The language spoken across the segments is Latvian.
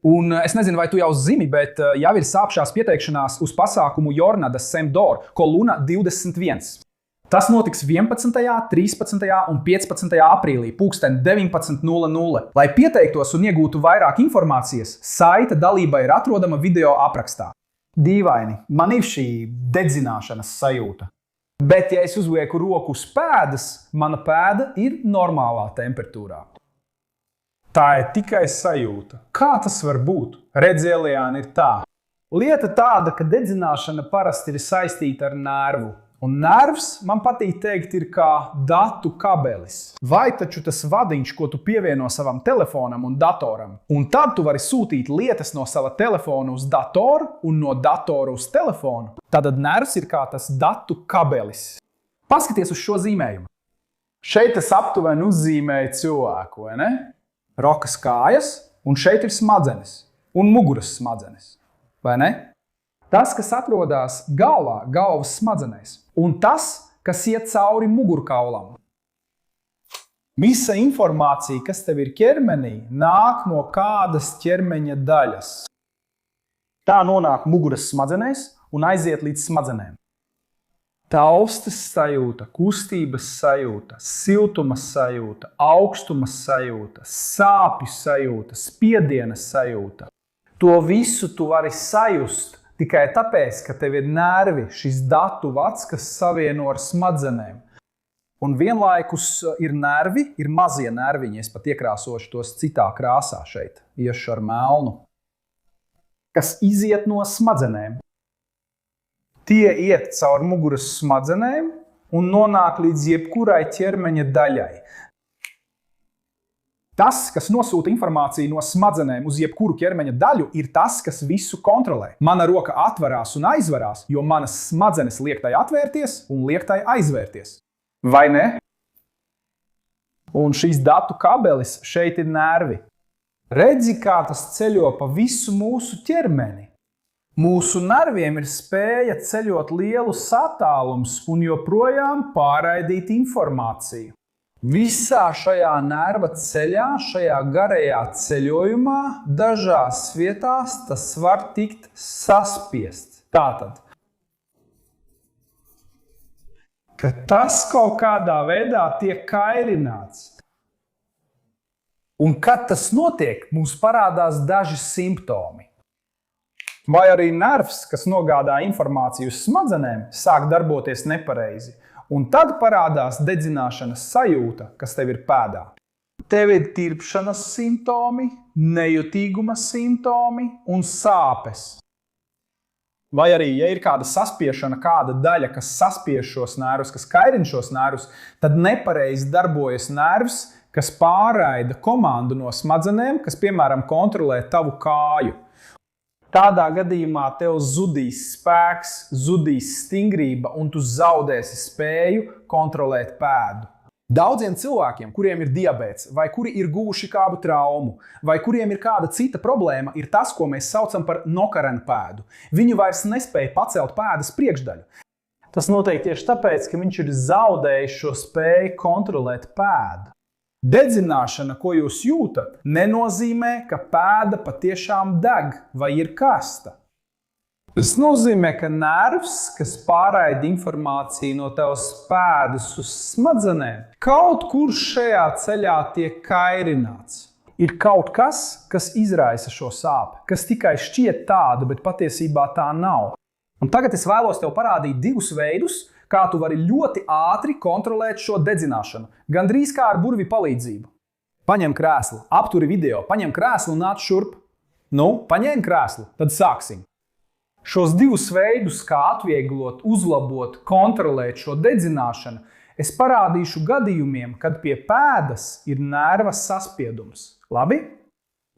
Un es nezinu, vai tu jau zini, bet jau ir sākušās pieteikšanās uz pasākumu Jornada Semdor Koluna 21. Tas notiks 11., 13. un 15. aprīlī, pulksten 19:00. Lai pieteiktos un iegūtu vairāk informācijas, saita dalība ir atrodama video aprakstā. Dīvaini, man ir šī dedzināšanas sajūta. Bet, ja es uzlieku roku uz pēdas, mana pēda ir normālā temperatūrā. Tā ir tikai sajūta. Kā tas var būt? Redz, Eliāna, ir tā. Lieta tāda, ka dedzināšana parasti ir saistīta ar nervu. Un nervs, man patīk teikt, ir kā datu kabelis. Vai taču tas vadiņš, ko tu pievieno savam telefonam un datoram. Un tad tu vari sūtīt lietas no sava telefona uz datoru un no datora uz telefonu. Tātad nervs ir kā tas datu kabelis. Paskaties uz šo zīmējumu. Šeit es aptuveni uzzīmēju cilvēku, vai ne? Rokas kājas, un šeit ir smadzenes. Un muguras smadzenes. Vai ne? Tas, kas atrodas galvā, galvas smadzenēs. Un tas, kas iet cauri mugurkaulam. Visa informācija, kas tev ir ķermenī, nāk no kādas ķermeņa daļas. Tā nonāk muguras smadzenēs un aiziet līdz smadzenēm. Taustas sajūta, kustības sajūta, siltuma sajūta, augstuma sajūta, sāpju sajūta, spiediena sajūta. To visu tu vari sajust tikai tāpēc, ka tev ir nervi, šis datu vads, kas savieno ar smadzenēm. Un vienlaikus ir nervi, ir mazie nerviņi, es pat iekrāsošu tos citā krāsā šeit, iešu ar melnu, kas iziet no smadzenēm. Tie iet caur muguras smadzenēm un nonāk līdz jebkurai ķermeņa daļai. Tas, kas nosūta informāciju no smadzenēm uz jebkuru ķermeņa daļu, ir tas, kas visu kontrolē. Mana roka atverās un aizverās, jo manas smadzenes liek tai atvērties un liek tai aizvērties. Vai ne? Un šīs datu kabelis šeit ir nervi. Redzi, kā tas ceļo pa visu mūsu ķermeni. Mūsu nerviem ir spēja ceļot lielus attālumus un joprojām pārraidīt informāciju. Visā šajā nerva ceļā, šajā garajā ceļojumā, dažās vietās tas var tikt saspiests. Tātad, ka tas kaut kādā veidā tiek kairināts. Un kad tas notiek, mums parādās daži simptomi. Vai arī nervs, kas nogādā informāciju uz smadzenēm, sāk darboties nepareizi. Un tad parādās dedzināšanas sajūta, kas tev ir pēdā. Tev ir tirpšanas simptomi, nejutīguma simptomi un sāpes. Vai arī, ja ir kāda saspiešana, kāda daļa, kas saspiež šos nervus, kas kairina šos nervus, tad nepareizi darbojas nervs, kas pārraida komandu no smadzenēm, kas, piemēram, kontrolē tavu kāju. Tādā gadījumā tev zudīs spēks, zudīs stingrība un tu zaudēsi spēju kontrolēt pēdu. Daudziem cilvēkiem, kuriem ir diabēts, vai kuri ir guvuši kādu traumu, vai kuriem ir kāda cita problēma, ir tas, ko mēs saucam par nokarenu pēdu. Viņi vairs nespēja pacelt pēdas priekšdaļu. Tas notiek tieši tāpēc, ka viņš ir zaudējis šo spēju kontrolēt pēdu. Dedzināšana, ko jūs jūtat, nenozīmē, ka pēda patiešām deg vai ir karsta. Tas nozīmē, ka nervs, kas pārraida informāciju no tavas pēdas uz smadzenēm, kaut kur šajā ceļā tiek kairināts. Ir kaut kas, kas izraisa šo sāpi, kas tikai šķiet tāda, bet patiesībā tā nav. Un tagad es vēlos tev parādīt divus veidus, kā tu vari ļoti ātri kontrolēt šo dedzināšanu, gandrīz kā ar burvju palīdzību. Paņem krēslu, apturi video, paņem krēslu un nāc šurp. Paņem krēslu, tad sāksim. Šos divus veidus, kā atvieglot, uzlabot, kontrolēt šo dedzināšanu, es parādīšu gadījumiem, kad pie pēdas ir nerva saspiedums. Labi?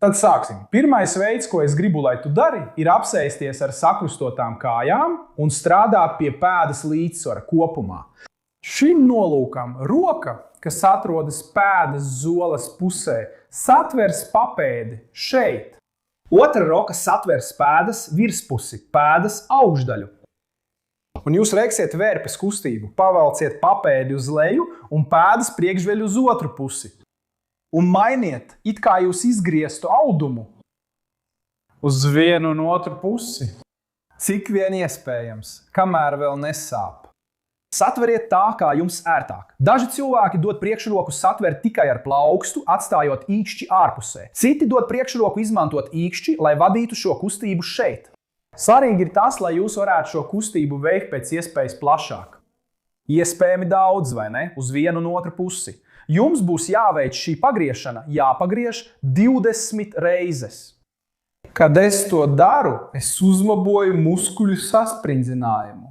Tad sāksim. Pirmais veids, ko es gribu, lai tu dari, ir apsēsties ar sakrustotām kājām un strādāt pie pēdas līdzsvara kopumā. Šim nolūkam roka, kas atrodas pēdas zoles pusē, satvers papēdi šeit. Otra roka satvers pēdas virspusi, pēdas augšdaļu. Un jūs reiksiet vērpes kustību, pavelciet papēdi uz leju un pēdas priekšveļu uz otru pusi. Un mainiet, it kā jūs izgrieztu audumu. Uz vienu un otru pusi. Cik vien iespējams, kamēr vēl nesāp. Satveriet tā, kā jums ērtāk. Daži cilvēki dod priekšroku satvert tikai ar plaukstu, atstājot īkšķi ārpusē. Citi dod priekšroku izmantot īkšķi, lai vadītu šo kustību šeit. Svarīgi ir tas, lai jūs varētu šo kustību veikt pēc iespējas plašāk. Iespējami daudz, vai ne? Uz vienu un otru pusi. Jums būs jāveic šī pagriešana, jāpagriež 20 reizes. Kad es to daru, es uzlaboju muskuļu sasprindzinājumu.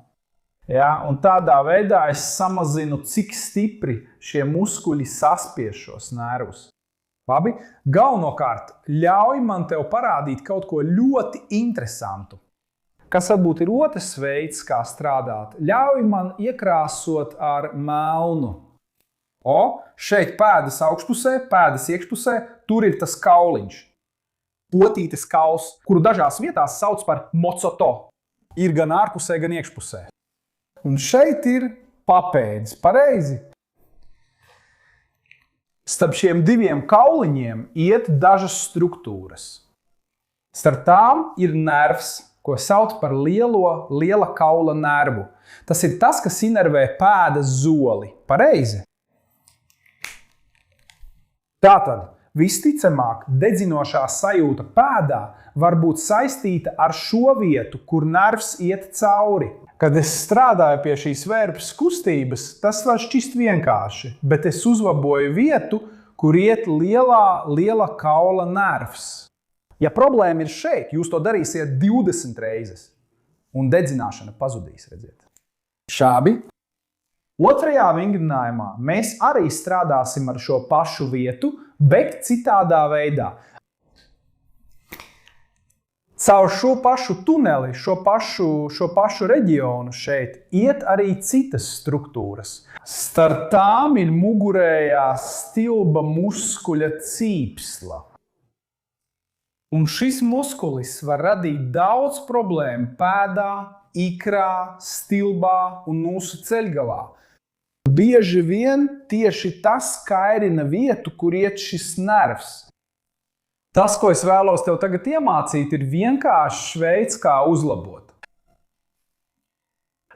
Ja, un tādā veidā es samazinu, cik stipri šie muskuļi saspiež šos nervus. Labi? Galvenokārt, ļauj man tev parādīt kaut ko ļoti interesantu. Kas varbūt ir otrs veids, kā strādāt? Ļauj man iekrāsot ar melnu. Šeit pēdas augšpusē, pēdas iekšpusē, tur ir tas kauliņš. Potītes kauls, kuru dažās vietās sauc par mocoto. Ir gan ārpusē, gan iekšpusē. Un šeit ir papēdis, pareizi? Starp šiem diviem kauliņiem iet dažas struktūras. Starp tām ir nervs, ko sauc par liela kaula nervu. Tas ir tas, kas inervē pēdas zoli. Pareizi? Tātad, visticamāk, dedzinošā sajūta pēdā var būt saistīta ar šo vietu, kur nervs iet cauri. Kad es strādāju pie šīs vērpes kustības, tas var šķist vienkārši, bet es uzlaboju vietu, kur iet liela kaula nervs. Ja problēma ir šeit, jūs to darīsiet 20 reizes, un dedzināšana pazudīs, redziet. Šābi. Otrajā vingrinājumā mēs arī strādāsim ar šo pašu vietu, bet citādā veidā. Caur šo pašu tuneli, šo pašu reģionu šeit iet arī citas struktūras. Starp tām ir mugurējā stilba muskuļa cīpsla. Un šis muskulis var radīt daudz problēmu pēdā, ikrā, stilbā un mūsu ceļgalā. Bieži vien tieši tas kairina vietu, kur iet šis nervs. Tas, ko es vēlos tev tagad iemācīt, ir vienkāršs veids, kā uzlabot.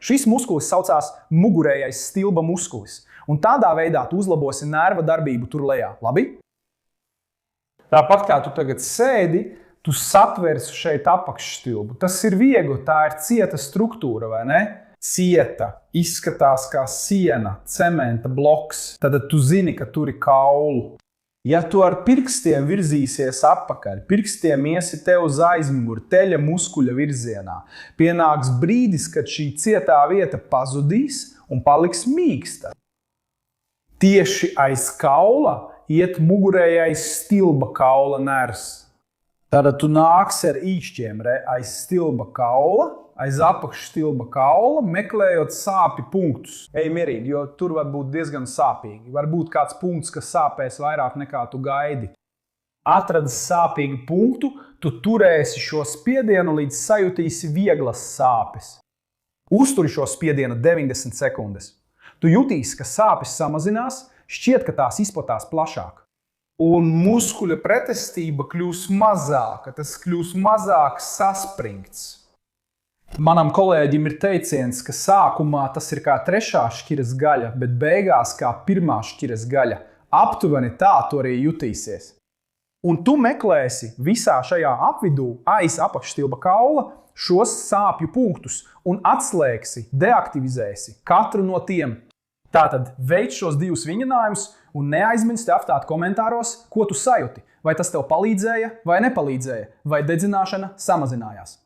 Šis muskulis saucās mugurējais stilba muskulis, un tādā veidā tu uzlabosi nerva darbību tur lejā. Labi? Tāpat kā tu tagad sēdi, tu satversi šeit apakšstilbu. Tas ir viegli, tā ir cieta struktūra, vai ne? Cieta, izskatās kā siena, cementa bloks. Tad tu zini, ka tur ir kaulu. Ja tu ar pirkstiem virzīsies atpakaļ, pirkstiem iesi tev uz aizmuguri, teļa muskuļa virzienā, pienāks brīdis, kad šī cietā vieta pazudīs un paliks mīksta. Tieši aiz kaula iet mugurējais stilba kaula nervs. Tad tu nāksi ar īkšķiem aiz stilba kaula, aiz apakšstilba kaula, meklējot sāpju punktus. Ej mierīgi, jo tur var būt diezgan sāpīgi. Var būt kāds punkts, kas sāpēs vairāk nekā tu gaidi. Atradis sāpīgu punktu, tu turēsi šo spiedienu, līdz sajutīsi vieglas sāpes. Uzturi šo spiedienu 90 sekundes. Tu jutīsi, ka sāpes samazinās, šķiet, ka tās izplatās plašāk. Un muskuļa pretestība kļūs mazāka, tas kļūs mazāk saspringts. Manam kolēģim ir teiciens, ka sākumā tas ir kā trešā šķiras gaļa, bet beigās kā pirmā šķiras gaļa. Aptuveni tā tu arī jutīsies. Un tu meklēsi visā šajā apvidū aiz apakšstilba kaula šos sāpju punktus un atslēgsi, deaktivizēsi katru no tiem. Tātad veic šos divus vingrinājumus un neaizmirsti atstāt komentāros, ko tu sajuti. Vai tas tev palīdzēja vai nepalīdzēja, vai dedzināšana samazinājās.